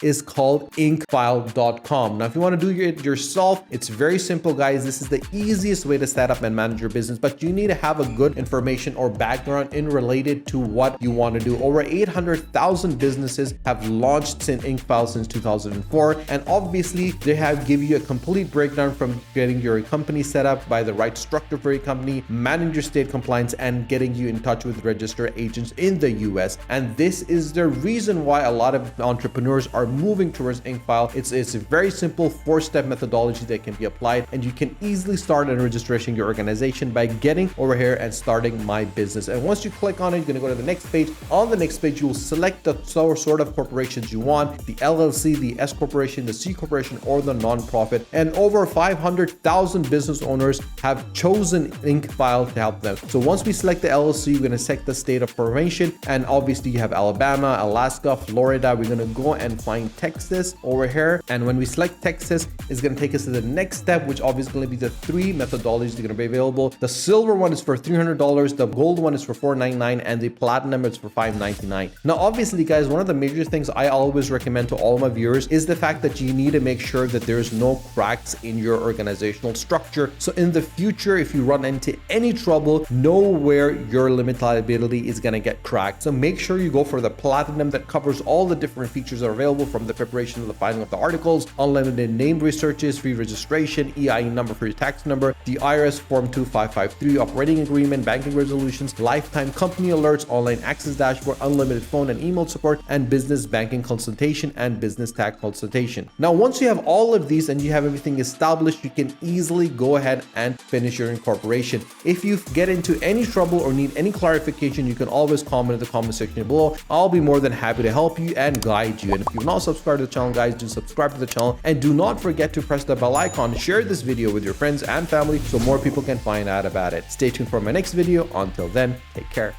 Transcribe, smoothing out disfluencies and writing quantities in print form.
is called inkfile.com. Now, if you want to do it yourself, it's very simple, guys. This is the easiest way to set up and manage your business, but you need to have a good information or background in related to what you want to do. Over 800,000 businesses have launched in Inkfile since 2004, and obviously they have give you a complete breakdown from getting your company set up by the right structure for your company, managing your state compliance, and getting you in touch with registered agents in the US. And this is the reason why a lot of entrepreneurs are moving towards Inkfile. It's a very simple 4-step methodology that can be applied, and you can easily start and registration your organization by getting over here and starting my business. And once you click on it, you're going to go to the next page. On the next page, you will select the sort of corporations you want: the LLC, the S corporation, the C corporation, or the nonprofit. And over 500,000 business owners have chosen Inkfile to help them. So once we select the LLC, we're going to select the state of formation, and obviously you have Alabama, Alaska, Florida. We're going to go and find Texas over here, and when we select Texas, it's going to take us to the next step, which obviously is going to be the 3 methodologies that are going to be available. The silver one is for $300, the gold one is for $499, and the platinum is for $599. Now, obviously, guys, one of the major things I always recommend to all my viewers is the fact that you need to make sure that there's no cracks in your organizational structure. So in the future, if you run into any trouble, know where your limited liability is going to get cracked. So make sure you go for the platinum that covers all the different features that are available, from the preparation of the filing of the articles, unlimited name researches, free registration, EIN number for your tax number, the IRS Form 2553, operating agreement, banking resolutions, lifetime company alerts, online access dashboard, unlimited phone and email support, and business banking consultation and business tax consultation. Now, once you have all of these and you have everything established, you can easily go ahead and finish your incorporation. If you get into any trouble or need any clarification, you can always comment in the comment section below. I'll be more than happy to help you and guide you. And if you've not subscribed to the channel, guys, do subscribe to the channel, and do not forget to press the bell icon. Share this video with your friends and family so more people can find out about it. Stay tuned for my next video. Until then, take care.